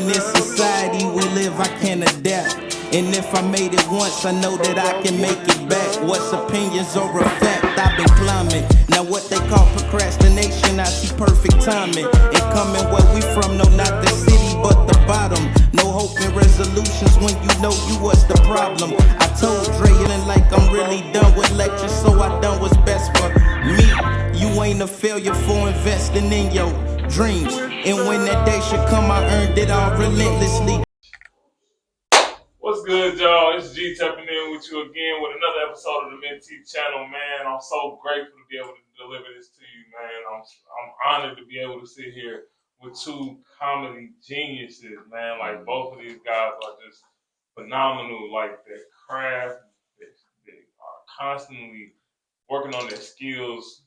in this society we live, I can adapt. And if I made it once, I know that I can make it back. What's opinions or a fact? I've been climbing. Now what they call procrastination, I see perfect timing. And coming where we from, no, not the city, but the bottom. No hope and resolutions when you know you was the problem. I told Dre it ain't like I'm really done with lectures, so I done what's best for me. You ain't a failure for investing in your dreams. And when that day should come, I earned it all relentlessly. What's good, y'all? It's G tapping in with you again with another episode of the Mentee channel, man. I'm so grateful to be able to deliver this to you, man. I'm honored to be able to sit here with two comedy geniuses, man. Like, both of these guys are just phenomenal. Like, their craft, they are constantly working on their skills,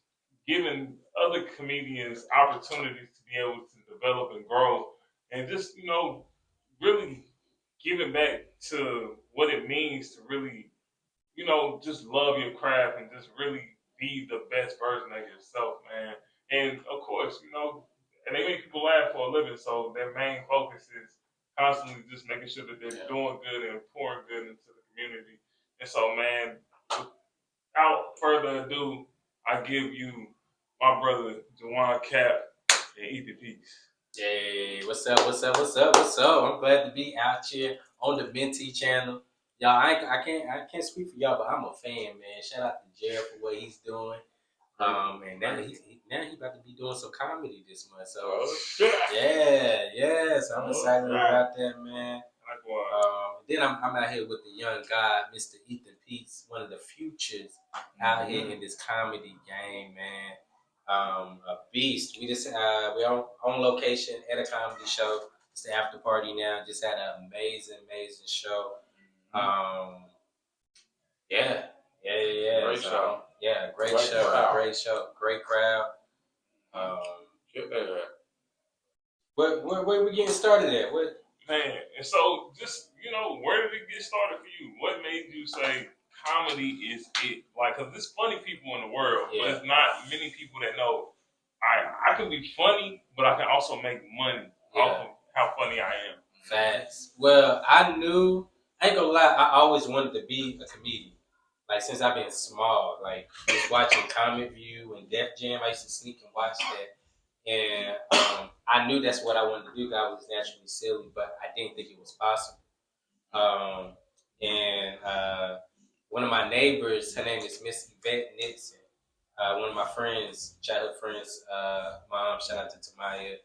giving other comedians opportunities to be able to develop and grow, and just, really giving back to what it means to really, just love your craft and just really be the best version of yourself, man. And of course, and they make people laugh for a living, so their main focus is constantly just making sure that they're doing good and pouring good into the community. And so, man, without further ado, I give you my brother Jiwan, Kapp, and Peets. Hey, what's up? I'm glad to be out here on the Mentee channel. Y'all, I can't speak for y'all, but I'm a fan, man. Shout out to Jared for what he's doing. And now he about to be doing some comedy this month. So so I'm excited about that, man. Then I'm out here with the young guy, Mr. Ethan Peets, one of the futures out here in this comedy game, man. A beast. We're on location at a comedy show. It's the after party now. Just had an amazing show. Great show. Yeah, great show. Great crowd. Where we getting started at? What? Man, and so just, where did it get started for you? What made you say comedy is it? Like, because there's funny people in the world, but it's not many people that know I can be funny, but I can also make money off of how funny I am. Facts. Well, I ain't gonna lie, I always wanted to be a comedian. Like, since I've been small, like, just watching Comic View and Def Jam, I used to sneak and watch that. And I knew that's what I wanted to do. I was naturally silly, but I didn't think it was possible. One of my neighbors, her name is Miss Yvette Nixon. One of my friends, childhood friends, mom, shout out to Tamaya,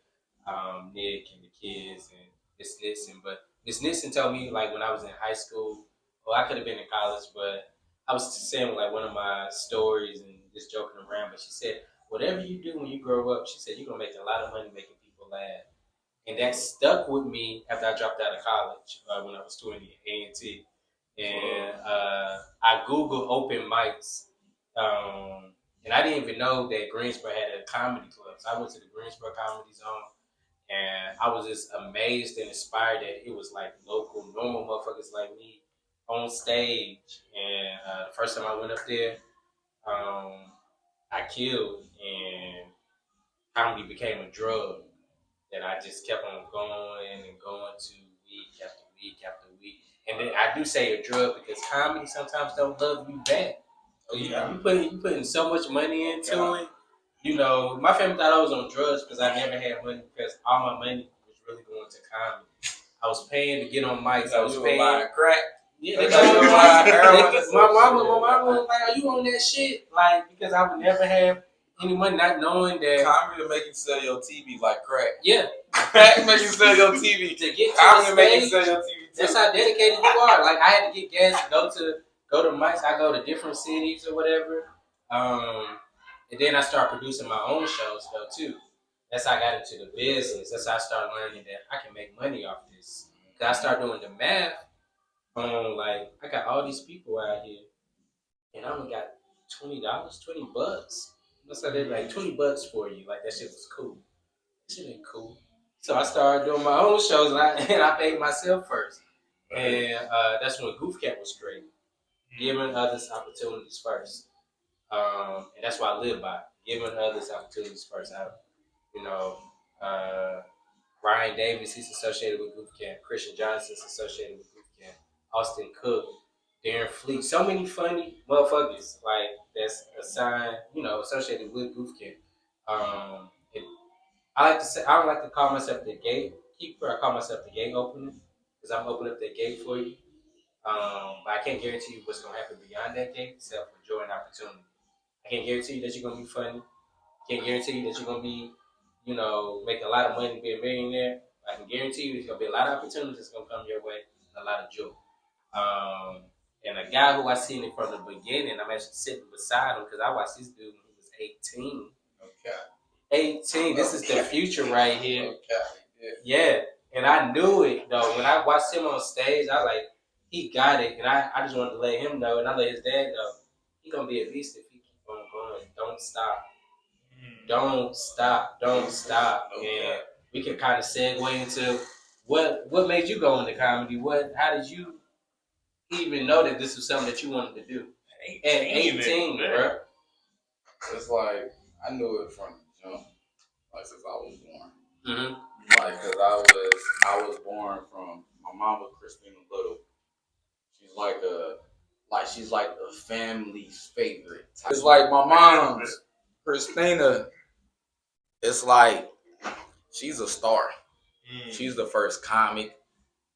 Nick, and the kids, and Miss Nixon. But Miss Nixon told me, like, when I was in high school, I could have been in college, but I was saying, like, one of my stories and just joking around, but she said, whatever you do when you grow up, she said, you're going to make a lot of money making people laugh. And that stuck with me after I dropped out of college when I was doing A&T. And I Googled open mics. And I didn't even know that Greensboro had a comedy club. So I went to the Greensboro Comedy Zone. And I was just amazed and inspired that it was like local, normal motherfuckers like me on stage. And the first time I went up there, I killed, and comedy became a drug that I just kept on going to week after week after week. And then I do say a drug because comedy sometimes don't love you back. You putting so much money into it. My family thought I was on drugs because I never had money, because all my money was really going to comedy. I was paying to get on mics. I was paying crack. Yeah, my mama was like, "Are you on that shit?" Like, because I would never have any money, not knowing that comedy to make you sell your TV like crack. Yeah, crack make you sell your TV. To get comedy to the make stage, you sell your TV too. That's how dedicated you are. Like, I had to get gas to go to mics. I go to different cities or whatever. And then I start producing my own shows though too. That's how I got into the business. That's how I started learning that I can make money off this. Cause I started doing the math. Like, I got all these people out here, and I only got $20, $20. That's like, like $20 for you. Like, that shit was cool. That shit ain't cool. So I started doing my own shows, and I paid myself first. And that's when KnowKapp was created, giving others opportunities first. And that's what I live by, giving others opportunities first. Ryan Davis, he's associated with Goof Camp. Christian Johnson's associated with Goof Camp. Austin Cook, Darren Fleet. So many funny motherfuckers like that's assigned, associated with Goof Camp. And I like to say I don't like to call myself the gatekeeper. I call myself the gate opener because I'm opening up that gate for you. But I can't guarantee you what's gonna happen beyond that gate except for joy and opportunity. I can't guarantee you that you're gonna be funny. Can't guarantee you that you're gonna be, make a lot of money, be a millionaire. I can guarantee you there's gonna be a lot of opportunities that's gonna come your way and a lot of joy. And a guy who I seen it from the beginning, I'm actually sitting beside him because I watched this dude when he was 18. Okay. 18. This is the future right here. Okay. Yeah. And I knew it though. When I watched him on stage, I was like, he got it. And I just wanted to let him know, and I let his dad know, he gonna be a beast if he keep on going. Don't stop. Don't stop. Don't stop. And we can kind of segue into what made you go into comedy? How did you even know that this was something that you wanted to do? At 18, bro. It's like I knew it from the jump, like since I was born. Mm-hmm. Like, cause I was born from my mom was Christina Little. She's like a family's favorite. It's like my mom's Christina. It's like she's a star. She's the first comic.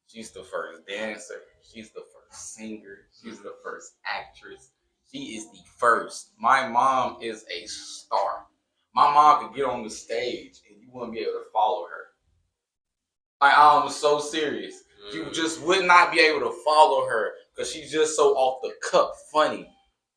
She's the first dancer. She's the first singer. She's the first actress. She is the first. My mom is a star. My mom could get on the stage and you wouldn't be able to follow her. Like, I'm so serious. You just would not be able to follow her because she's just so off the cuff funny.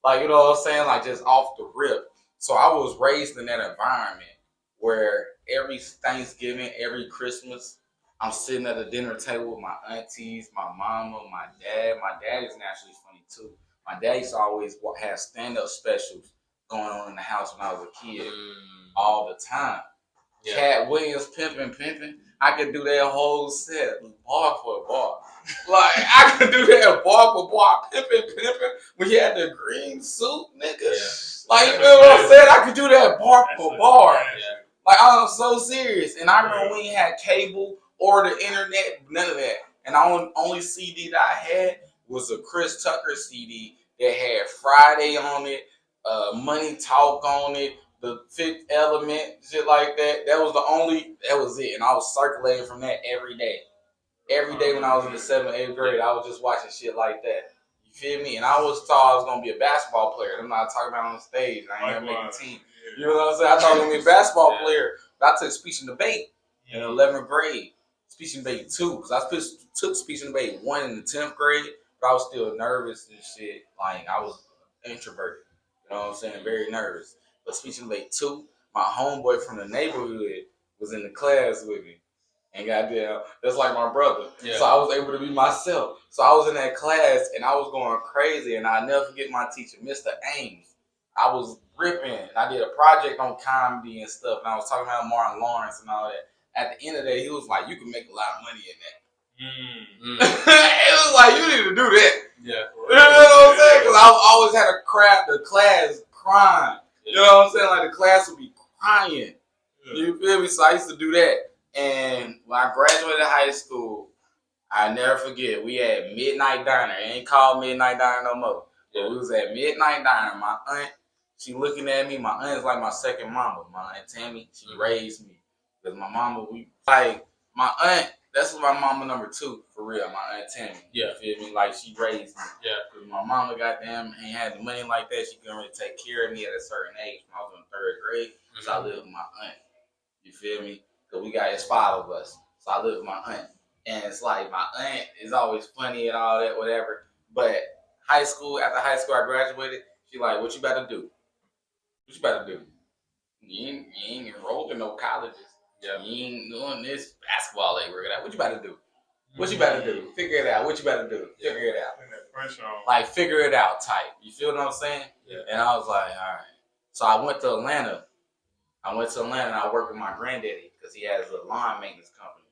Like, you know what I'm saying? Like, just off the rip. So I was raised in that environment where every Thanksgiving, every Christmas, I'm sitting at a dinner table with my aunties, my mama, my dad. My dad is naturally funny too. My dad used to always have stand-up specials going on in the house when I was a kid all the time. Yeah. Cat Williams pimping. I could do that whole set bar for bar. Like, I could do that bar for bar, pimping. When he had the green suit, nigga. Yeah. Like, you know what I'm saying? I could do that bar for bar. Yeah. Like, I'm so serious. And I remember when he had cable or the internet, none of that. And the only CD that I had was a Chris Tucker CD that had Friday on it, Money Talk on it, The Fifth Element, shit like that. That was it. And I was circulating from that every day. Every day when I was in the 7th, 8th grade, I was just watching shit like that. You feel me? And I always thought I was going to be a basketball player. I'm not talking about on the stage. I ain't going to make the team. You know what I'm saying? I thought I was going to be a basketball player. But I took speech and debate in 11th grade. Speech and debate 2. Because I took speech and debate 1 in the 10th grade. But I was still nervous and shit. Like, I was introverted. You know what I'm saying? Very nervous. But speech and debate 2, my homeboy from the neighborhood was in the class with me. And goddamn, that's like my brother. Yeah. So I was able to be myself. So I was in that class and I was going crazy. And I'll never forget my teacher, Mr. Ames. I was ripping. I did a project on comedy and stuff. And I was talking about Martin Lawrence and all that. At the end of the day, he was like, you can make a lot of money in that. It was like, you need to do that. Yeah. You know what I'm saying? Because I always had the class crying. You know what I'm saying? Like, the class would be crying. You feel me? So I used to do that. And when I graduated high school, I never forget, we had Midnight Diner. It ain't called Midnight Diner no more. Yeah, we was at Midnight Diner. My aunt, she looking at me. My aunt is like my second mama. My aunt Tammy, she raised me. Because my mama, my aunt, that's my mama number 2, for real, my aunt Tammy. Yeah. You feel me? Like, she raised me. Yeah. Because my mama, goddamn, ain't had the money like that. She couldn't really take care of me at a certain age when I was in 3rd grade. So I lived with my aunt. You feel me? Because it's 5 of us. So I live with my aunt. And it's like, my aunt is always funny and all that, whatever. But after high school, I graduated. She like, what you about to do? What you about to do? You ain't enrolled in no colleges. Yeah. You ain't doing this basketball ain't working out. What you about to do? What you about to do? Figure it out. What you about to do? Figure it out. Like, figure it out type. You feel what I'm saying? Yeah. And I was like, all right. So I went to Atlanta. And I worked with my granddaddy because he has a lawn maintenance company.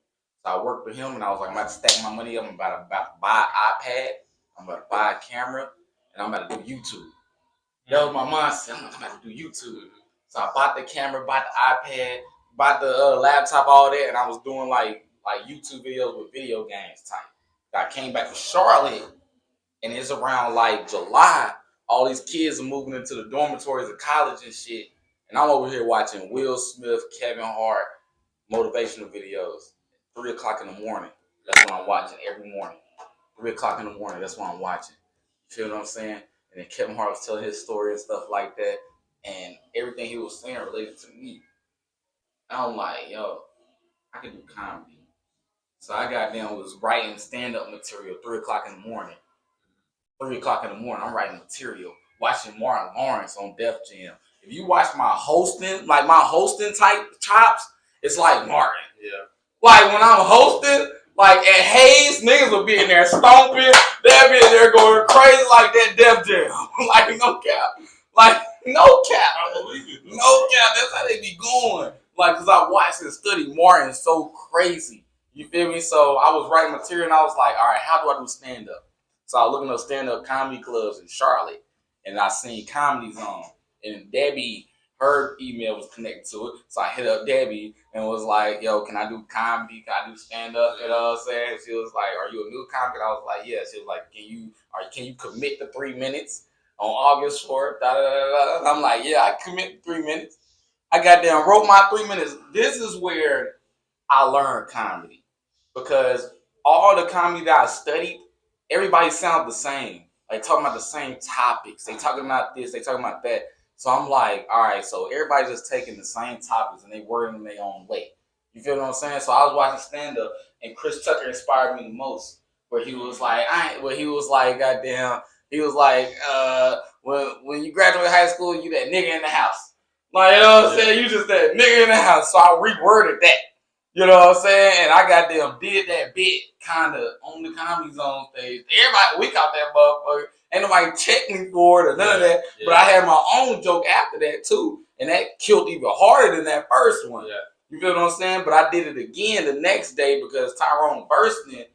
So I worked with him and I was like, I'm about to stack my money up. I'm about to buy an iPad. I'm about to buy a camera. And I'm about to do YouTube. That was my mindset. I'm about to do YouTube. So I bought the camera, bought the iPad, bought the laptop, all that, and I was doing like YouTube videos with video games type. I came back to Charlotte, and it's around like July. All these kids are moving into the dormitories of college and shit, and I'm over here watching Will Smith, Kevin Hart motivational videos. 3 o'clock in the morning. That's what I'm watching every morning. 3 o'clock in the morning. That's what I'm watching. You feel what I'm saying? And then Kevin Hart was telling his story and stuff like that, and everything he was saying related to me. I'm like, yo, I can do comedy. So I got down was writing stand-up material 3 o'clock in the morning. 3 o'clock in the morning, I'm writing material, watching Martin Lawrence on Def Jam. If you watch my hosting, like my hosting type chops, it's like Martin. Yeah. Like when I'm hosting, like at Hayes, niggas will be in there stomping. They'll be in there going crazy like that Def Jam. Like no cap. Like no cap. I believe it. No cap. That's how they be going. Like, cause I watched and studied Martin so crazy. You feel me? So I was writing material and I was like, all right, how do I do stand up? So I was looking at stand-up comedy clubs in Charlotte, and I seen Comedy Zone. And Debbie, her email was connected to it. So I hit up Debbie and was like, yo, can I do comedy? Can I do stand-up? You know what I'm saying? She was like, are you a new comic? And I was like, yeah. She was like, can you commit to 3 minutes on August 4th? Da, da, da, da. I'm like, yeah, I commit to 3 minutes. I got down, wrote my 3 minutes. This is where I learned comedy. Because all the comedy that I studied, everybody sounds the same. Like talking about the same topics. They talking about this, they talking about that. So I'm like, all right, so everybody's just taking the same topics and they wording them their own way. You feel what I'm saying? So I was watching stand-up and Chris Tucker inspired me the most. Where he was like, goddamn, he was like, when you graduate high school, you that nigga in the house. Like, you know what I'm saying? You just that nigga in the house. So I reworded that. You know what I'm saying? And I goddamn did that bit kind of on the Comedy Zone stage. Everybody weak out that motherfucker. Ain't nobody checked me for it or none of that. Yeah. But I had my own joke after that too. And that killed even harder than that first one. Yeah. You feel what I'm saying? But I did it again the next day because Tyrone Burston,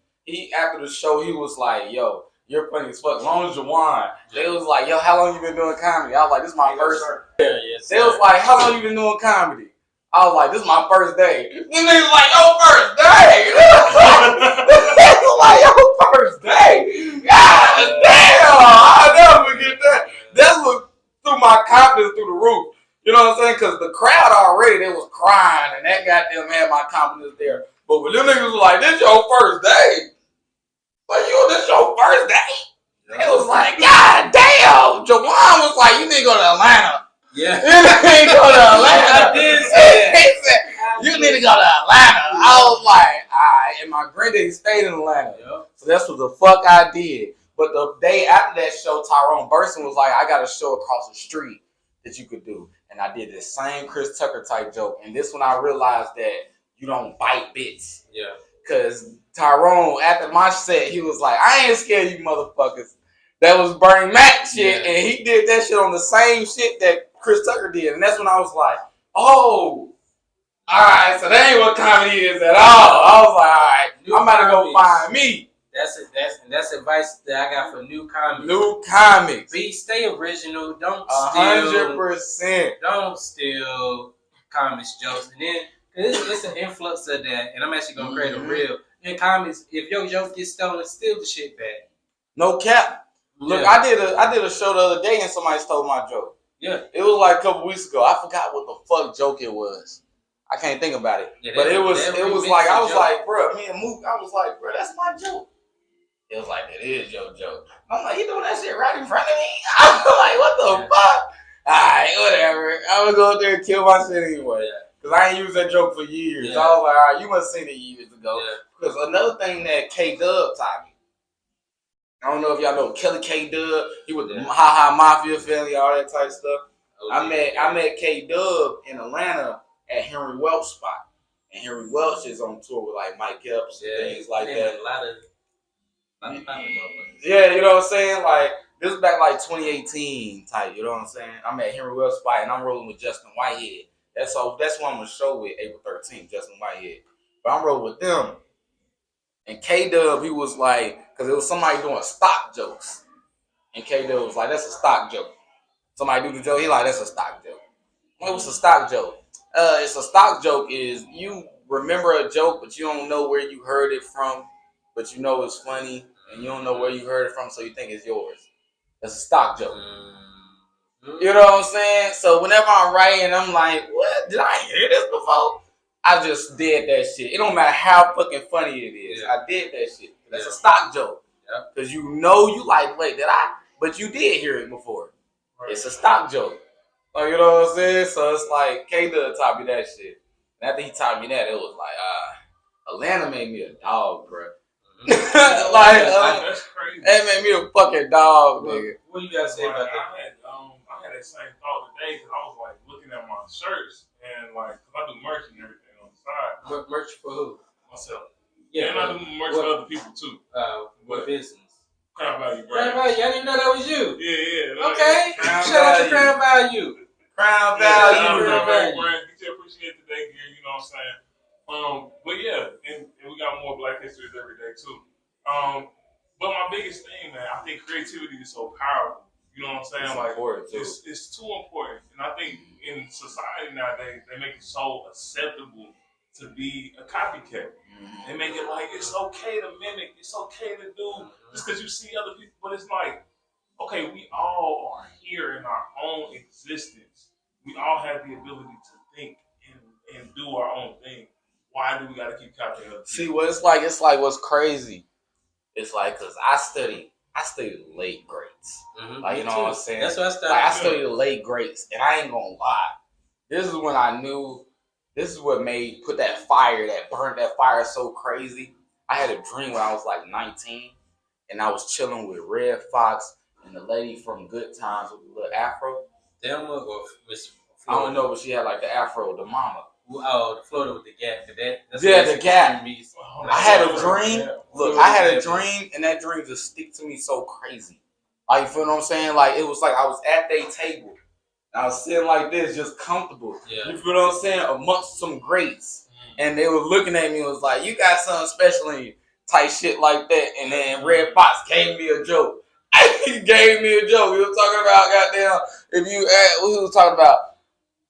after the show, he was like, yo, you're funny as fuck. Long as Jiwan. They was like, yo, how long you been doing comedy? I was like, this is my first. They was like, how long you been doing comedy? I was like, this is my first day. And they was like, yo, first day. They was like, yo, first day. God damn. I'll never forget that. That was through my confidence through the roof. You know what I'm saying? Because the crowd already, they was crying. And that goddamn had my confidence there. But when them niggas was like, this your first day. Like, yo, this your first day? It was like, God damn. Jiwan was like, you need to go to Atlanta. Yeah. You need to go to Atlanta. I did say that. He said, you need to go to Atlanta. I was like, all right. And my granddaddy stayed in Atlanta. Yep. So that's what the fuck I did. But the day after that show, Tyrone Burston was like, I got a show across the street that you could do. And I did the same Chris Tucker type joke. And this one I realized that you don't bite bits. Yeah. Because Tyrone, after my set, he was like, I ain't scared of you motherfuckers. That was Bernie Mac shit. Yeah. And he did that shit on the same shit that Chris Tucker did. And that's when I was like, oh, all right. So that ain't what comedy is at all. I was like, all right, I'm about to go find me. That's advice that I got for new comics. New comics. Stay original. Don't 100%. Don't steal comics jokes. And then it's an influx of that. And I'm actually gonna create a reel. In comics, if your joke gets stolen, steal the shit back. No cap. Look, yeah. I did a show the other day and somebody stole my joke. Yeah. It was like a couple weeks ago. I forgot what the fuck joke it was. I can't think about it. Yeah, but it was like, I was like, bro, me and Mook, I was like, bro, that's my joke. It was like, it is your joke. I'm like, you doing that shit right in front of me? I was like, what the fuck? All right, whatever. I'm going to go up there and kill my shit anyway. Because I ain't used that joke for years. Yeah. So I was like, all right, you must have seen it years ago. Because another thing that K-Dub taught me, I don't know if y'all know Kelly K-Dub. He was the Ha Ha Mafia family, all that type stuff. I met K-Dub in Atlanta at Henry Welch spot. And Henry Welch is on tour with like Mike Epps and things like that. Yeah, you know what I'm saying? Like, this is back like 2018 type, you know what I'm saying? I'm at Henry Welch spot and I'm rolling with Justin Whitehead. That's what I'm gonna show with April 13th, Justin Whitehead. But I'm rolling with them. And K-Dub, he was like, because it was somebody doing stock jokes. And K-Dub was like, that's a stock joke. Somebody do the joke, he like, that's a stock joke. It was a stock joke. It's a stock joke. Is you remember a joke, but you don't know where you heard it from, but you know it's funny, and you don't know where you heard it from, so you think it's yours. That's a stock joke. You know what I'm saying? So whenever I'm writing, I'm like, what? Did I hear this before? I just did that shit. It don't matter how fucking funny it is. Yeah. I did that shit. That's a stock joke. Because you know you like, wait, did I? But you did hear it before. Right. It's a stock joke. Like, you know what I'm saying? So it's like, K-Dub taught me that shit. And after he taught me that, it was like, Atlanta made me a dog, bro. That's crazy. That made me a fucking dog, nigga. What do you guys say about that? I had that same thought today because I was like looking at my shirts and like, cause I do merch and everything on the side. What merch for who? Myself. Yeah, and I do merch for other people too. What business? Crown Value Crown brand. Value. I didn't know that was you. Yeah. Okay. Crown Shout out to Value. Crown Value. Crown Shout out to Value. Crown Value brand. Get your appreciate today, gear. You know what I'm saying? But yeah, and we got more Black histories every day too. But my biggest thing, man, I think creativity is so powerful. You know what I'm saying? It's like, important too. it's too important. And I think in society nowadays, they make it so acceptable to be a copycat. Mm-hmm. They make it like it's okay to mimic, it's okay to do just because you see other people. But it's like, okay, we all are here in our own existence. We all have the ability to think and do our own thing. Why do we got to keep copying other people? See what it's like what's crazy. It's like, cause I studied the late grades. Mm-hmm. Like, you know what I'm saying? That's what I studied. Like, I studied the late grades, and I ain't gonna lie. This is when I knew. This is what put that fire, that burnt that fire so crazy. I had a dream when I was like 19, and I was chilling with Red Fox and the lady from Good Times with the little afro. Thelma or Miss? I don't know, but she had like the afro, the mama. Oh, the Florida with the gap. The gap. I had a dream. Look, I had a dream, and that dream just stick to me so crazy. Like, you feel what I'm saying? Like, it was like I was at their table. I was sitting like this, just comfortable. Yeah. You feel what I'm saying? Amongst some greats. And they were looking at me and was like, you got something special in you. Type shit like that. And then Red Fox gave me a joke. He gave me a joke. He was talking about, goddamn, what he was talking about?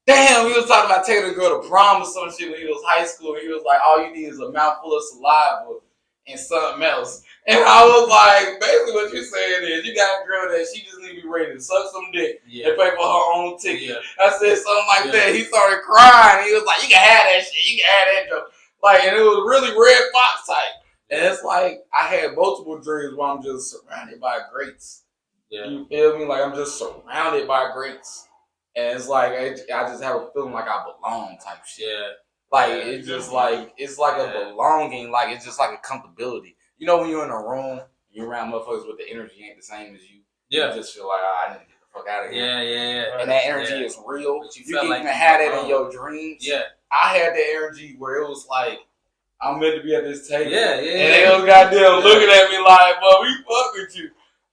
Damn, we was talking about taking a girl to prom or some shit when he was high school. And he was like, all you need is a mouthful of saliva and something else. And I was like, basically what you're saying is you got a girl that she just need to be ready to suck some dick and pay for her own ticket. Yeah. I said something like that. He started crying. He was like, you can have that shit. You can have that joke. Like, and it was really Red Fox type. And it's like, I had multiple dreams where I'm just surrounded by greats. Yeah. You feel me? Like, I'm just surrounded by greats. And it's like, I just have a feeling like I belong type shit. Yeah. Like, it's just like, it's like a belonging. Like, it's just like a comfortability. You know when you're in a room, you're around motherfuckers with the energy ain't the same as you. Yeah. You just feel like, I need to get the fuck out of here. Yeah. And that energy is real. But you can even have that in your dreams. Yeah. I had that energy where it was like, I'm meant to be at this table. Yeah. And they was goddamn looking at me like, well, we fuck with you.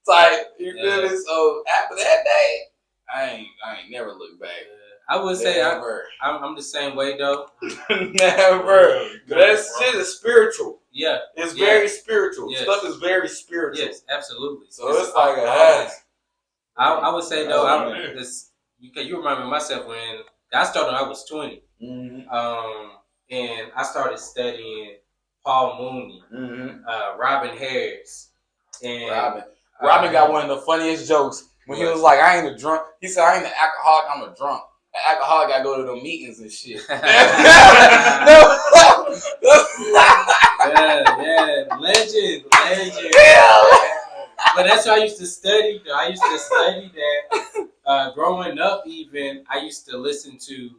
Type, you feel me? So after that day, I ain't never looked back. I would say I'm the same way though. Never. That shit is spiritual. Yeah. It's very spiritual. Yes. Stuff is very spiritual. Yes, absolutely. So it's like I would say though, you remember myself when I started I was 20. Mm-hmm. And I started studying Paul Mooney, Robin Harris. And Robin got one of the funniest jokes. When he was like, I ain't a drunk. He said, I ain't an alcoholic, I'm a drunk. An alcoholic got to go to the meetings and shit. Legend. Yeah. But that's what I used to study, though. I used to study that. Growing up, even, I used to listen to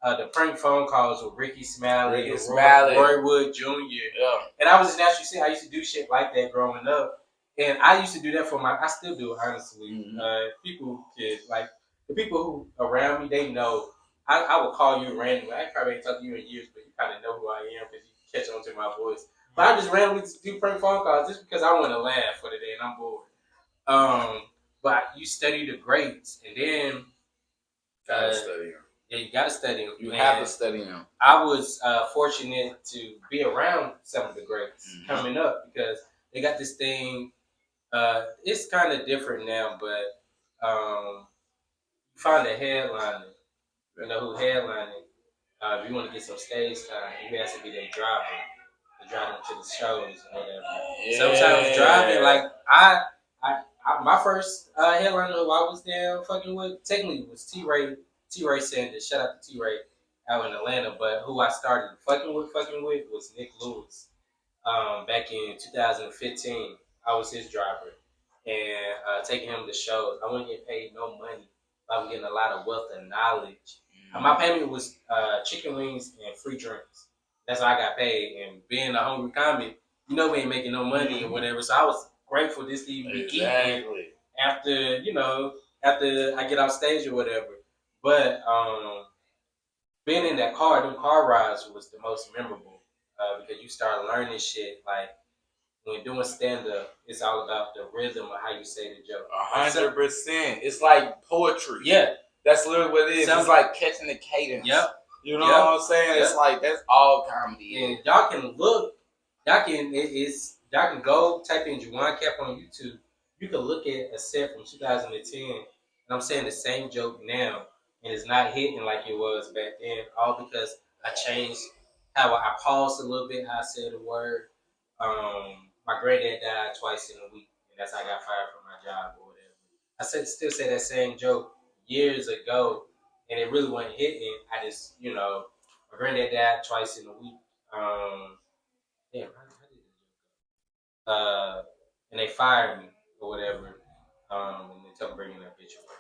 the prank phone calls with Ricky Smiley, Roy Wood Jr. Yeah. And I was just naturally saying, I used to do shit like that growing up. And I used to do that I still do, honestly. Mm-hmm. People the people who around me, they know. I will call you randomly. I probably ain't talked to you in years, but you kind of know who I am because you catch on to my voice. But I just randomly do prank phone calls just because I want to laugh for the day and I'm bored. But you study the greats, and then gotta study them. Yeah, you gotta study them. You have to study them. I was fortunate to be around some of the greats coming up because they got this thing. It's kind of different now, but you find a headliner. You know who headlining? If you want to get some stage time, you has to be their driver. To drive them to the shows and whatever. Yeah. Sometimes driving, like my first headliner who I was down fucking with, technically was T-Ray Sanders. Shout out to T-Ray out in Atlanta. But who I started fucking with was Nick Lewis. Back in 2015, I was his driver. And taking him to shows. I wasn't getting paid no money. I was getting a lot of wealth and knowledge. My payment was chicken wings and free drinks. That's how I got paid. And being a hungry comic, we ain't making no money or whatever. So I was grateful this to even be eating after I get off stage or whatever. But being in that car, them car rides was the most memorable because you start learning shit. Like when doing stand up, it's all about the rhythm of how you say the joke. 100%. It's like poetry. Yeah. That's literally what it is. It's like catching the cadence. Yep. You know what I'm saying? Yep. It's like that's all comedy. And y'all can look. Y'all can go type in Jiwan Kapp on YouTube. You can look at a set from 2010, and I'm saying the same joke now, and it's not hitting like it was back then. All because I changed how I paused a little bit, how I said the word. My granddad died twice in a week, and that's how I got fired from my job or whatever. I still say that same joke years ago, and it really wasn't hitting. I just, my granddad died twice in a week. Damn, how did that joke go? And they fired me or whatever. And they told me bringing that bitch away.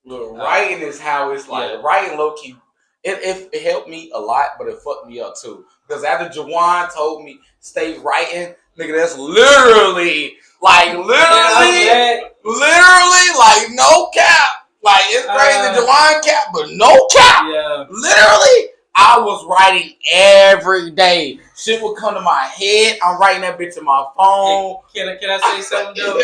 Look, writing is how it's like. Writing low key. It helped me a lot, but it fucked me up too. Because after Jiwan told me stay writing, nigga, that's literally like no cap. Like it's crazy, Jiwan Kapp, but no cap. Yeah. Literally, I was writing every day. Shit would come to my head. I'm writing that bitch in my phone. Can I say something though?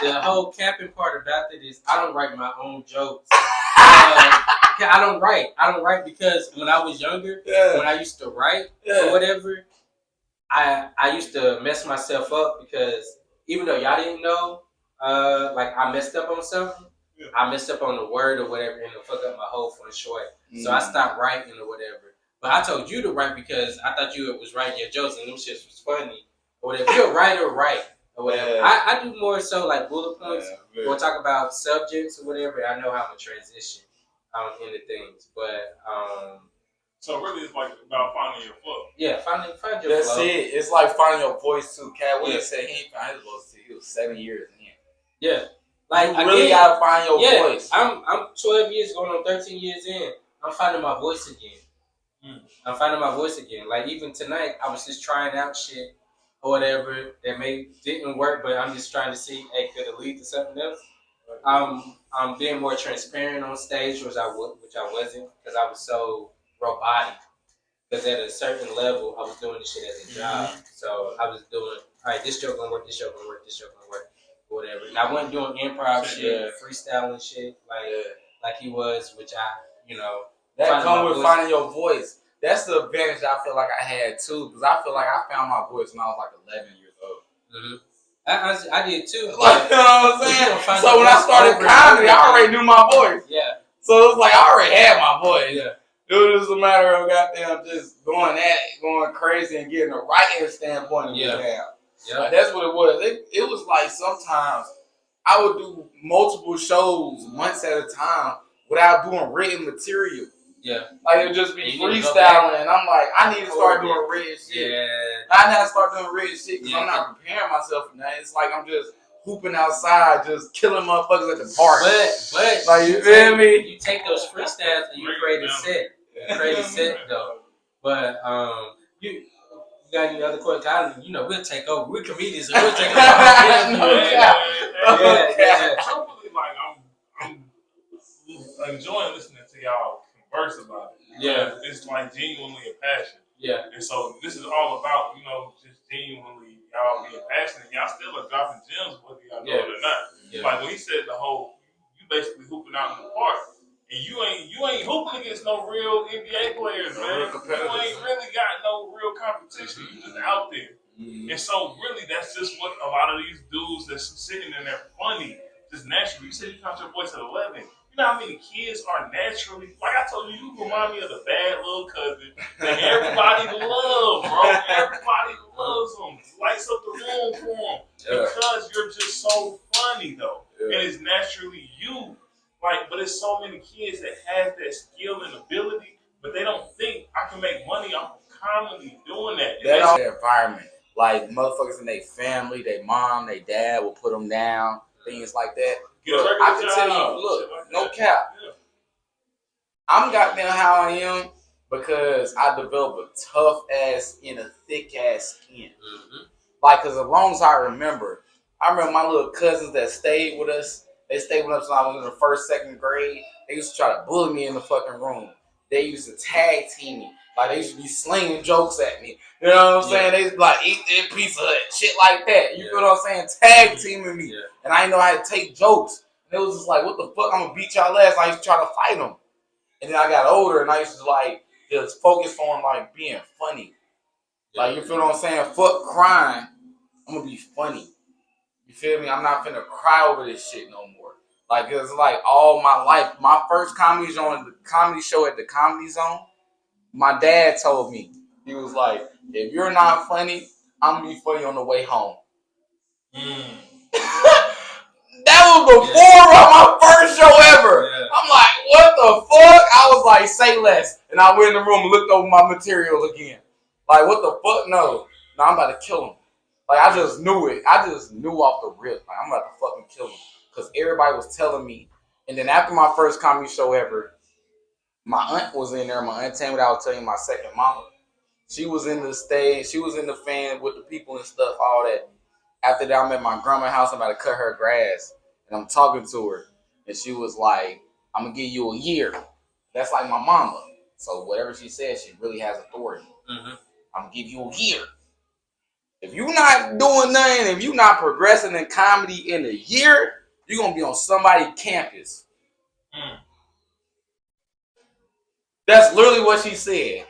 The whole capping part about it is I don't write my own jokes. I don't write because when I was younger, when I used to write or whatever, I used to mess myself up because even though y'all didn't know, like I messed up on something. I messed up on the word or whatever and it fucked up my whole fun short. So I stopped writing or whatever. But I told you to write because I thought you was writing your jokes and them shits was funny or whatever. If you're a writer, write or whatever. I do more so like bullet points or talk about subjects or whatever. I know how to transition into things. But so really it's like about finding your flow. Yeah, find your flow. That's it. It's like finding your voice too. Cat Williams said he ain't found his voice till he was 7 years in. Yeah. Like you really gotta find your voice. I'm 12 years going on 13 years in. I'm finding my voice again. I'm finding my voice again. Like even tonight, I was just trying out shit or whatever that didn't work, but I'm just trying to see, hey, could it lead to something else? I'm being more transparent on stage, which I wasn't because I was so robotic. Because at a certain level, I was doing this shit as a job. So I was doing, all right, this joke gonna work, this joke gonna work, this joke gonna work. Whatever. And I wasn't doing improv shit, freestyling shit like he was, which that come with finding your voice. That's the advantage I feel like I had too, because I feel like I found my voice when I was like 11 years old. I did too. Like, you know what I'm saying? So when I started comedy, I already knew my voice. Yeah. So it was like I already had my voice. Yeah. It was just a matter of goddamn just going crazy and getting the writing standpoint of it down. Yeah, that's what it was. It was like sometimes I would do multiple shows months at a time without doing written material. Yeah, like it would just be freestyling, and I'm like, I need to start doing written shit. Yeah, I need to start doing written shit because I'm not preparing myself for that. It's like I'm just hooping outside, just killing motherfuckers at the park. But like you feel me? You take those freestyles and you create a set. You create a set though. But you got any other questions? We'll take over. We're comedians, so we'll take over. Truthfully, like I'm enjoying listening to y'all converse about it. Yeah, it's like genuinely a passion. Yeah, and so this is all about just genuinely y'all being passionate. Y'all still are dropping gems whether y'all know it or not. Yeah. Like when he said you basically hooping out in the park. And you ain't hooping against no real NBA players, man. You ain't really got no real competition. You just out there. And so really that's just what a lot of these dudes that's sitting in there funny, just naturally. You said you found your voice at 11. You're know how many kids are naturally, like I told you, you remind me of the bad little cousin that everybody loves, bro. Everybody loves them. Lights up the room for them. Because you're just so funny, though. And it's naturally you. Like, but it's so many kids that have that skill and ability, but they don't think I can make money off of comedy doing that. That's their environment. Like, motherfuckers in their family, their mom, their dad will put them down, things like that. Look, I can tell you, look, no cap. I'm goddamn how I am because I developed a tough ass skin, a thick ass skin. Like, because as long as I remember my little cousins that stayed with us. They stayed with us when I was in the first, second grade. They used to try to bully me in the fucking room. They used to tag team me. Like, they used to be slinging jokes at me. You know what I'm saying? They used to be like, eat that pizza hut, shit like that. You feel what I'm saying? Tag teaming me. And I didn't know how to take jokes. And it was just like, what the fuck? I'm going to beat y'all ass. I used to try to fight them. And then I got older and I used to like just focus on like being funny. Like, you feel what I'm saying? Fuck crying. I'm going to be funny. You feel me? I'm not finna cry over this shit no more. Like, it's like all my life. My first comedy show at the Comedy Zone, my dad told me, he was like, if you're not funny, I'm gonna be funny on the way home. That was before my first show ever. I'm like, what the fuck? I was like, say less. And I went in the room and looked over my material again. Like, what the fuck? No, I'm about to kill him. Like, I just knew it. I just knew off the rip. Like, I'm about to fucking kill him. Because everybody was telling me. And then after my first comedy show ever, my aunt was in there. My aunt Tammy, I was telling you, my second mama. She was in the stage. She was in the fan with the people and stuff, all that. After that, I'm at my grandma's house. I'm about to cut her grass. And I'm talking to her. And she was like, I'm going to give you a year. That's like my mama. So whatever she says, she really has authority. I'm going to give you a year. If you're not doing nothing, if you're not progressing in comedy in a year, you're going to be on somebody's campus. That's literally what she said.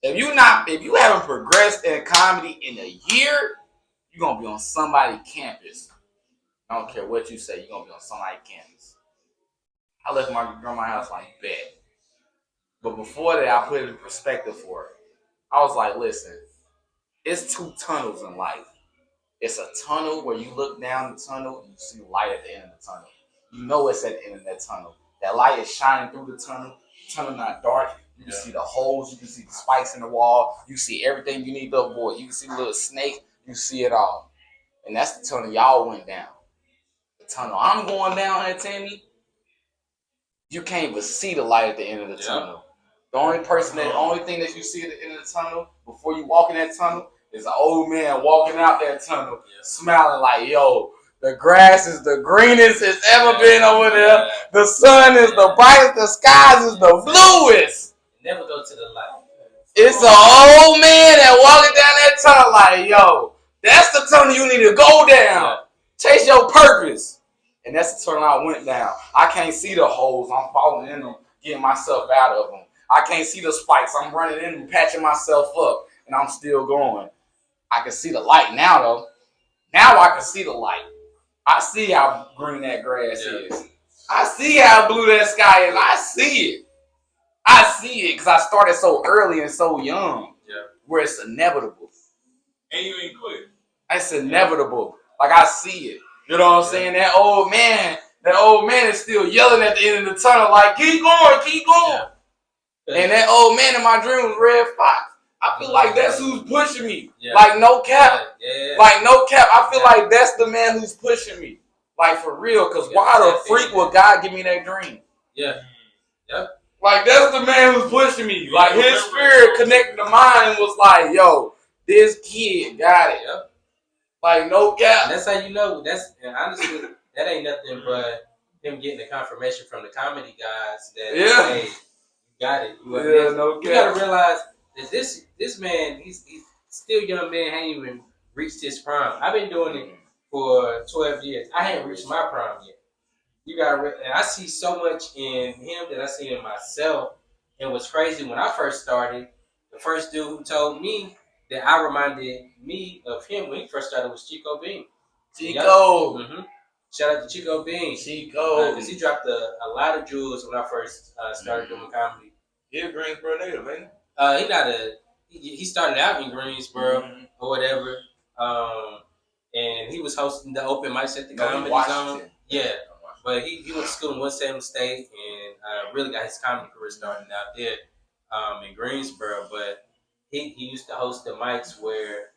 If you haven't progressed in comedy in a year, you're going to be on somebody's campus. I don't care what you say, you're going to be on somebody's campus. I left my grandma's house like that. But before that, I put it in perspective for her. I was like, listen, it's two tunnels in life. It's a tunnel where you look down the tunnel and you see the light at the end of the tunnel. You know it's at the end of that tunnel. That light is shining through the tunnel. The tunnel not dark. You can see the holes. You can see the spikes in the wall. You see everything you need to avoid. You can see the little snake. You see it all. And that's the tunnel y'all went down. The tunnel I'm going down at Tammy, you can't even see the light at the end of the tunnel. The only thing that you see at the end of the tunnel before you walk in that tunnel is an old man walking out that tunnel, smiling like, yo, the grass is the greenest it's ever been over there. The sun is the brightest. The skies is the bluest. Never go to the light. It's an old man that walking down that tunnel like, yo, that's the tunnel you need to go down. Chase your purpose. And that's the tunnel I went down. I can't see the holes. I'm falling in them, getting myself out of them. I can't see the spikes. I'm running in and patching myself up, and I'm still going. I can see the light now, though. Now I can see the light. I see how green that grass is. I see how blue that sky is. I see it. I see it because I started so early and so young, where it's inevitable. And you ain't quit. It's inevitable. Like, I see it. You know what I'm saying? That old man is still yelling at the end of the tunnel, like, keep going, keep going. And that old man in my dream was Red Fox. I feel like that's who's pushing me. Like, no cap. Like, no cap. I feel like that's the man who's pushing me. Like, for real. Because why the freak would God give me that dream? Like, that's the man who's pushing me. Like, his spirit connected to mine and was like, yo, this kid got it. Like, no cap. And that's how you know. And honestly, that ain't nothing but him getting the confirmation from the comedy guys that, hey, got it. No cap. You gotta realize that this man, he's still young man, ain't even reached his prime. I've been doing it for 12 years. I haven't reached my prime yet. You gotta and I see so much in him that I see in myself. And what's crazy, when I first started, the first dude who told me that I reminded me of him when he first started was Chico Bean. Chico. Shout out to Chico Bean. Because he dropped a lot of jewels when I first started doing comedy. He a Greensboro native, ain't he not a. He started out in Greensboro or whatever, and he was hosting the open mics at the Comedy Zone. Yeah, but he went to school in 170 State and really got his comedy career starting out there in Greensboro. But he used to host the mics where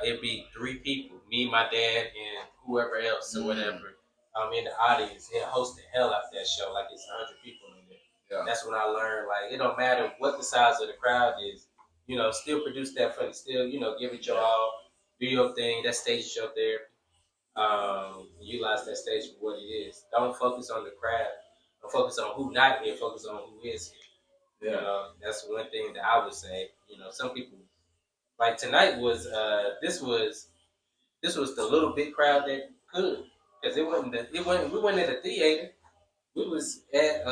it'd be 3 people, me, my dad, and whoever else or whatever in the audience. He'll host the hell out that show like it's 100 people in there. Yeah. That's when I learned, like, it don't matter what the size of the crowd is, you know, still produce that funny, still, you know, give it your all, do your thing, that stage show therapy. Utilize that stage for what it is. Don't focus on the crowd. Don't focus on who not here, focus on who is here. Yeah. You know, that's one thing that I would say. You know, some people, like tonight was, this was the little bit crowd that could. Because we wasn't at a theater. We was at,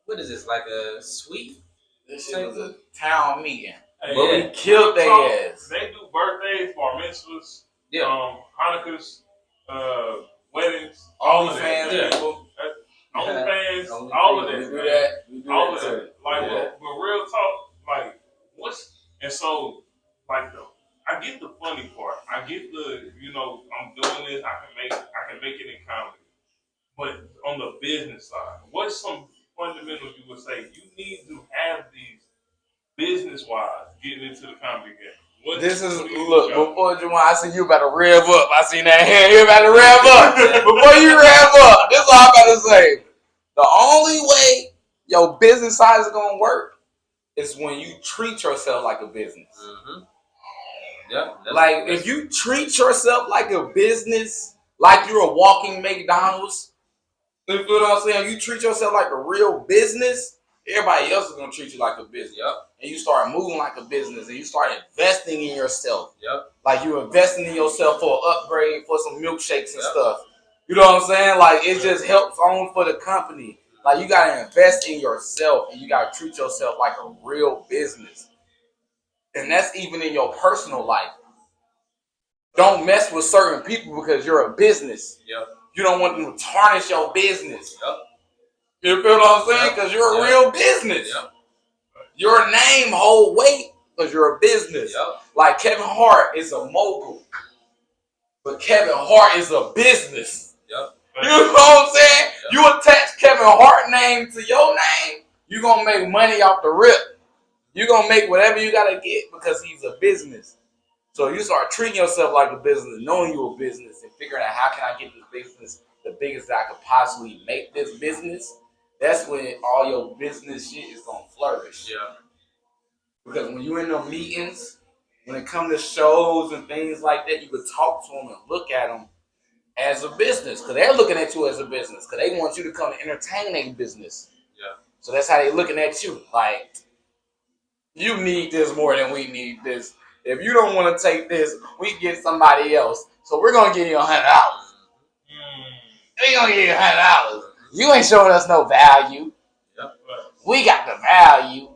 what is this, like a suite? This shit was a town meeting. Hey, but we killed their ass. They do birthdays, bar mitzvahs, Hanukkahs, weddings, all of that. OnlyFans, all of that. We do that. All of that. Like, but real talk, like, and so, like, I get the funny part. I get the, you know, I'm doing this, I can make it in comedy. But on the business side, what's some fundamentals you would say you need to have these business-wise getting into the comedy game? Look, before Jiwan, I see you about to rev up. I seen that hand, you about to rev up. Before you rev up, this is all I'm about to say. The only way your business side is going to work is when you treat yourself like a business. Mm-hmm. Yep, like, if you treat yourself like a business, like you're a walking McDonald's, you feel what I'm saying? You treat yourself like a real business, everybody else is going to treat you like a business. Yep. And you start moving like a business and you start investing in yourself. Yep. Like you're investing in yourself for an upgrade, for some milkshakes and stuff. You know what I'm saying? Like it just helps on for the company. Like you got to invest in yourself and you got to treat yourself like a real business. And that's even in your personal life. Don't mess with certain people because you're a business. Yep. You don't want them to tarnish your business. Yep. You feel what I'm saying? Because you're a real business. Yep. Your name hold weight because you're a business. Yep. Like Kevin Hart is a mogul. But Kevin Hart is a business. Yep. You know what I'm saying? Yep. You attach Kevin Hart name to your name, you're going to make money off the rip. You're going to make whatever you got to get because he's a business. So you start treating yourself like a business, knowing you're a business, and figuring out how can I get this business the biggest that I could possibly make this business. That's when all your business shit is going to flourish. Yeah. Because when you're in them meetings, when it comes to shows and things like that, you could talk to them and look at them as a business. Because they're looking at you as a business. Because they want you to come and entertain their business. Yeah. So that's how they're looking at you. Like, you need this more than we need this. If you don't want to take this, we get somebody else. So we're going to give you $100. We're going to give you $100. You ain't showing us no value. Yep. We got the value.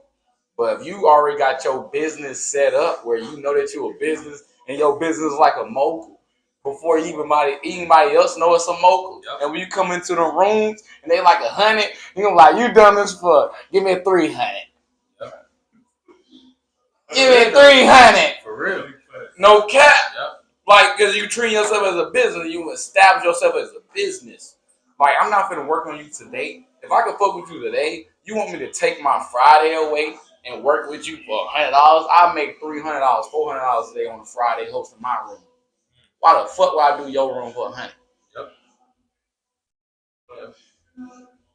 But if you already got your business set up where you know that you're a business and your business is like a mogul, before anybody else know it's a mogul. Yep. And when you come into the rooms and they like 100, you're going to be like, you done this for, give me 300. Yep. Give me 300. For real. No cap. Yep. Like, because you treat yourself as a business, you establish yourself as a business. Like, I'm not finna work on you today. If I can fuck with you today, you want me to take my Friday away and work with you for $100? I'll make $300, $400 a day on a Friday hosting my room. Why the fuck would I do your room for $100? Yep.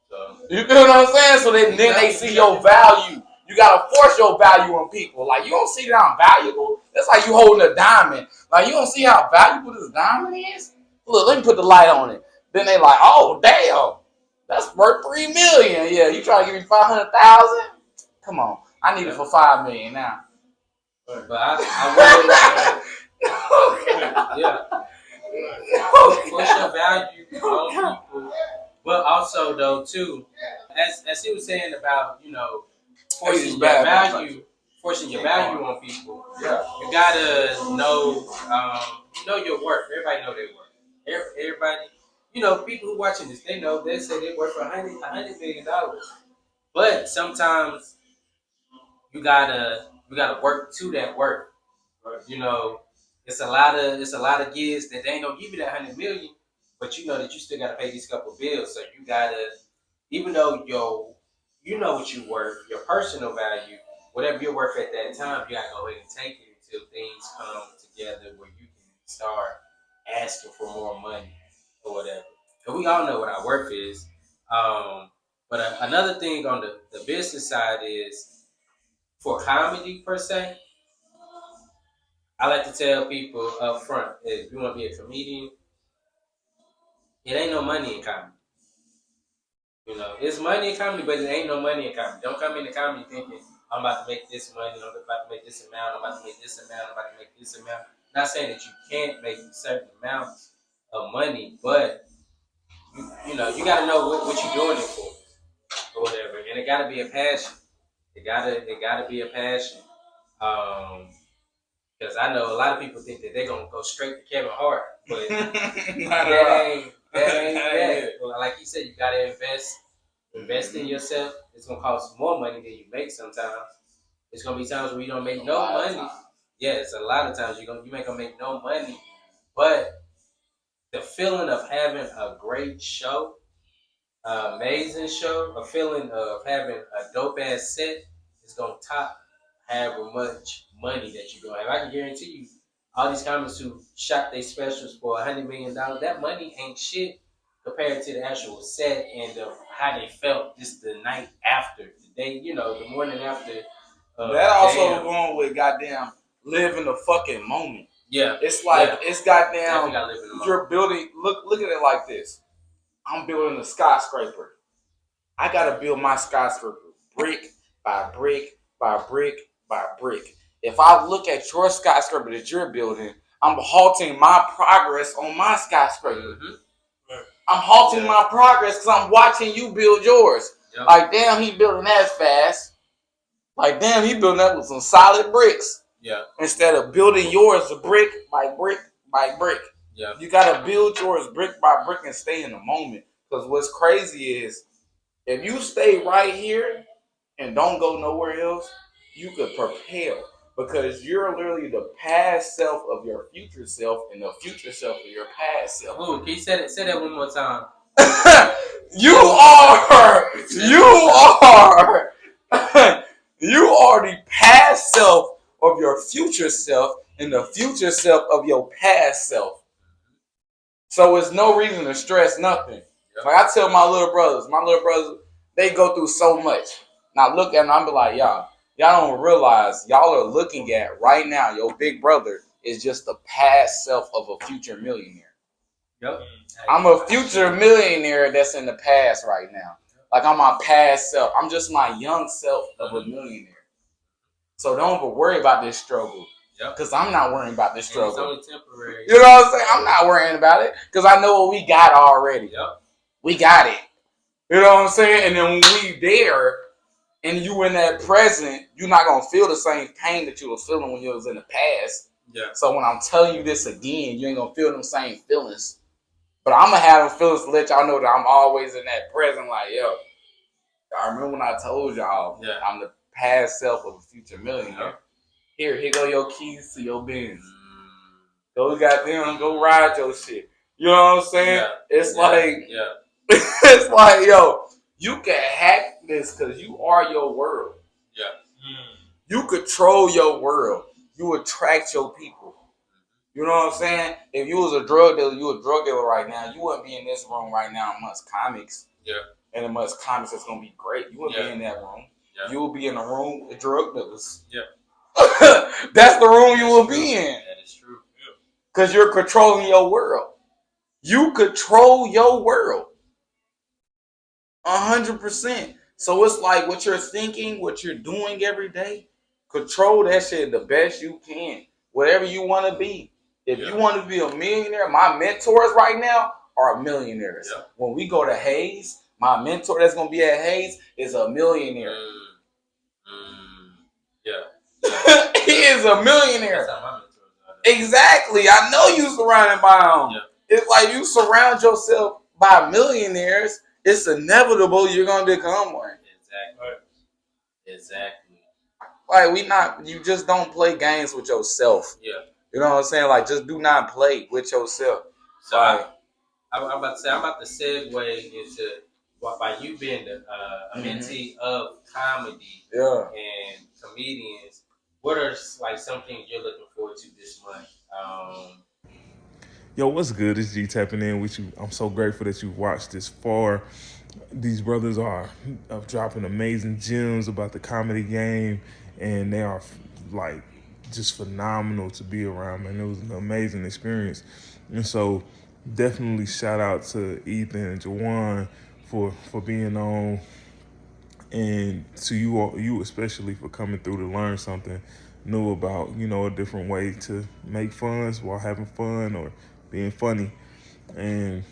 So, you feel what I'm saying? So then they see your value. You gotta force your value on people. Like, you don't see that I'm valuable. That's like you holding a diamond. Like, you don't see how valuable this diamond is? Look, let me put the light on it. Then they like, oh damn, that's worth $3 million. Yeah, you trying to give me 500,000? Come on, I need it for $5 million now. But I force your value on people, but also though too, as he was saying about, you know, forcing your value on people. Yeah, you gotta know your worth. Everybody know their worth. Everybody people who watching this, they know they say they worth $100 million. But sometimes you gotta work to that work. You know, it's a lot of gigs that they ain't gonna give you that 100 million, but you know that you still gotta pay these couple bills. So you gotta, even though you know what you worth, your personal value, whatever you're worth at that time, you gotta go ahead and take it until things come together where you can start asking for more money or whatever. Because we all know what our worth is. But another thing on the business side is for comedy per se. I like to tell people up front, if you want to be a comedian, it ain't no money in comedy. It's money in comedy, but it ain't no money in comedy. Don't come into comedy thinking, I'm about to make this money, I'm about to make this amount, I'm about to make this amount, I'm about to make this amount. Not saying that you can't make certain amounts of money, but you got to know what you're doing it for or whatever. And it got to be a passion. It gotta be a passion. Because I know a lot of people think that they're gonna go straight to Kevin Hart, but that ain't that. Well, like you said, you gotta invest in yourself. It's gonna cost more money than you make sometimes. It's gonna be times where you don't make no money. Yes, a lot of times you ain't gonna make no money, but the feeling of having a great show, amazing show, a feeling of having a dope ass set is gonna top however much money that you're gonna have. I can guarantee you, all these comics who shot their specials for $100 million, that money ain't shit compared to the actual set and how they felt just the night after, the day, the morning after. That also going with goddamn live in the fucking moment. Yeah, it's like it's goddamn. You're building. Look at it like this. I'm building a skyscraper. I gotta build my skyscraper brick by brick by brick by brick. If I look at your skyscraper that you're building, I'm halting my progress on my skyscraper. Mm-hmm. I'm halting my progress because I'm watching you build yours. Yep. Like, damn, he building that fast. Like, damn, he building that with some solid bricks. Yeah. Instead of building yours brick by brick by brick. Yeah. You gotta build yours brick by brick and stay in the moment. Because what's crazy is, if you stay right here and don't go nowhere else, you could propel. Because you're literally the past self of your future self and the future self of your past self. Ooh, can you say that one more time? You are the past self of your future self and the future self of your past self. So it's no reason to stress nothing. Yep. Like I tell my little brothers, they go through so much. Now look at them, I'm be like, y'all don't realize y'all are looking at right now, your big brother is just the past self of a future millionaire. Yep. I'm a future millionaire that's in the past right now. Like I'm my past self. I'm just my young self of a millionaire. So don't ever worry about this struggle. Because I'm not worrying about this struggle. It's only temporary. You know what I'm saying? I'm not worrying about it because I know what we got already. Yep. We got it. You know what I'm saying? And then when we there and you in that present, you're not going to feel the same pain that you were feeling when you was in the past. Yeah. So when I'm telling you this again, you ain't going to feel them same feelings. But I'm going to have them feelings to let y'all know that I'm always in that present. Like, yo, I remember when I told y'all I'm the past self of a future millionaire. Yeah. Here go your keys to your Benz. Go go ride your shit. You know what I'm saying? Yeah. It's it's like, yo, you can hack this because you are your world. Yeah. You control your world. You attract your people. You know what I'm saying? If you was a drug dealer, you a drug dealer right now. You wouldn't be in this room right now amongst comics. Yeah. And amongst comics that's gonna be great. You wouldn't be in that room. Yeah. You will be in a room with drug dealers. Yeah. That's the room you will be in. That is true. Because you're controlling your world. You control your world. 100%. So it's like what you're thinking, what you're doing every day, control that shit the best you can. Whatever you want to be. If you want to be a millionaire, my mentors right now are millionaires. Yeah. When we go to Hayes, my mentor that's going to be at Hayes is a millionaire. Yeah. He is a millionaire. That's how my mentors are. Exactly. I know you surrounded by him. Yeah. It's like you surround yourself by millionaires, it's inevitable you're gonna become one. Exactly. Like you just don't play games with yourself. Yeah. You know what I'm saying? Like just do not play with yourself. So like, I'm about to segue into by you being a mentee of comedy and comedians. What are like some things you're looking forward to this month? Yo, what's good? It's G tapping in with you. I'm so grateful that you've watched this far. These brothers are dropping amazing gems about the comedy game, and they are like just phenomenal to be around, man. It was an amazing experience. And so definitely shout out to Ethan and Jiwan for being on, and to you especially for coming through to learn something new about, a different way to make funds while having fun or being funny. And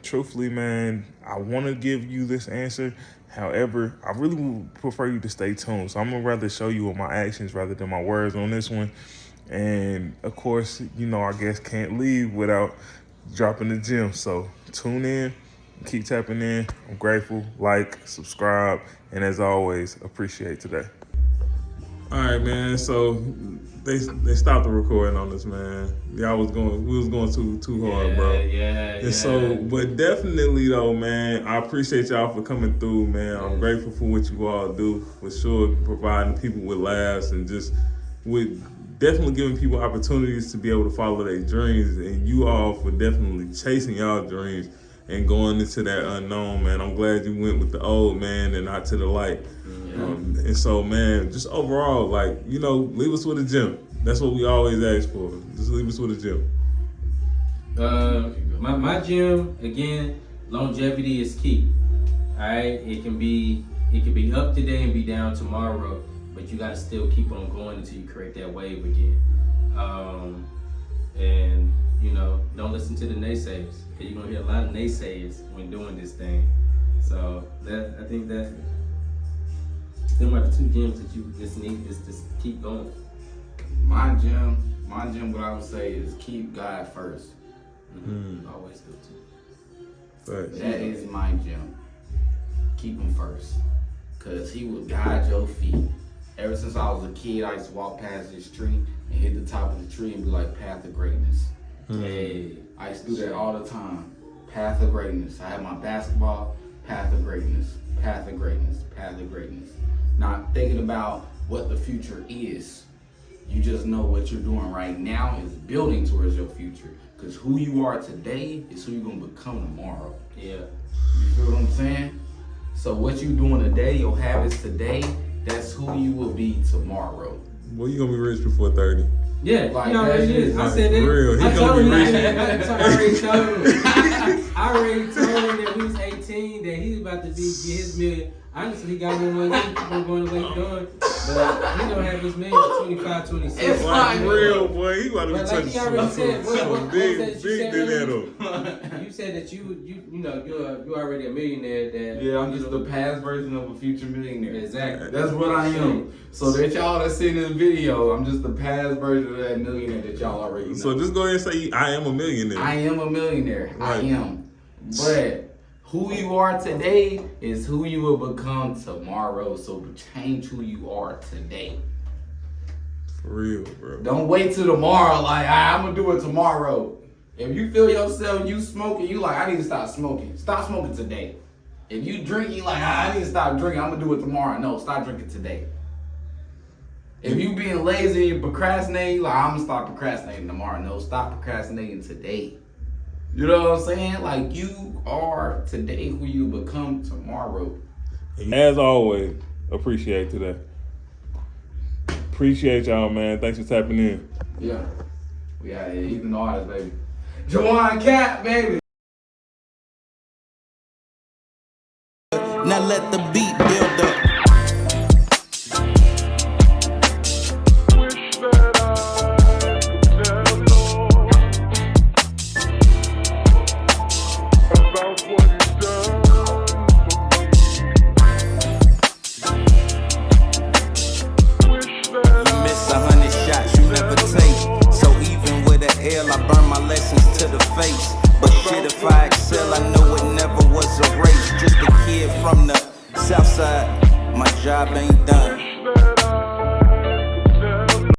truthfully, man, I want to give you this answer. However, I really would prefer you to stay tuned. So I'm going to rather show you with my actions rather than my words on this one. And of course, our guests can't leave without dropping the gem. So tune in, keep tapping in. I'm grateful. Like, subscribe, and as always, appreciate today. All right, man. So they stopped the recording on us, man. We was going too hard, bro. Yeah. So, but definitely though, man, I appreciate y'all for coming through, man. I'm grateful for what you all do, for sure, providing people with laughs and just with definitely giving people opportunities to be able to follow their dreams, and you all for definitely chasing y'all dreams and going into that unknown, man. I'm glad you went with the old, man, and not to the light. And so, man, just overall, leave us with a gem. That's what we always ask for. Just leave us with a gem. My gem, again, longevity is key. All right, it can be up today and be down tomorrow, but you gotta still keep on going until you create that wave again. And don't listen to the naysayers, because you're gonna hear a lot of naysayers when doing this thing. So I think that them are the two gems that you just need is just keep going. My gem, what I would say is keep God first. Always go to. Right. That is my gem. Keep him first, cause he will guide your feet. Ever since I was a kid, I used to walk past this tree and hit the top of the tree and be like, path of greatness. Hey, I used to do that all the time. Path of greatness. I had my basketball, path of greatness, path of greatness, path of greatness. Not thinking about what the future is. You just know what you're doing right now is building towards your future. Because who you are today is who you're going to become tomorrow. yeah. You feel what I'm saying? So what you doing today, your habits today, that's who you will be tomorrow. Well, you gonna be rich before 30. Yeah, Like, you already that is. Like, I said that. real. He I gonna told be him rich. I already told him that he was 18, that he's about to get his million. Honestly, he got one way, keep on going the way he's doing. But he don't have his million at 25, 26. It's Like, fine. real, boy. He about to be But like touching he already said, some big dinero. You said that you're already a millionaire. That Yeah, I'm just the past version of a future millionaire. Exactly. That's what I am. So that y'all that seen this video, I'm just the past version of that millionaire that y'all already know. So just go ahead and say, I am a millionaire. I am a millionaire. I Right. am. But who you are today is who you will become tomorrow. So change who you are today. For real, bro. Don't wait till tomorrow. Like, I'm gonna do it tomorrow. If you feel yourself, you smoking, you like, I need to stop smoking. Stop smoking today. If you drink, you like, I need to stop drinking. I'm gonna do it tomorrow. No, stop drinking today. If you being lazy and you procrastinating, you like, I'm gonna stop procrastinating tomorrow. No, stop procrastinating today. You know what I'm saying? Like, you are today who you become tomorrow. As always, appreciate today. Appreciate y'all, man. Thanks for tapping in. Yeah. We out here. He's an artist, baby. Jiwan Kapp, baby. Now let the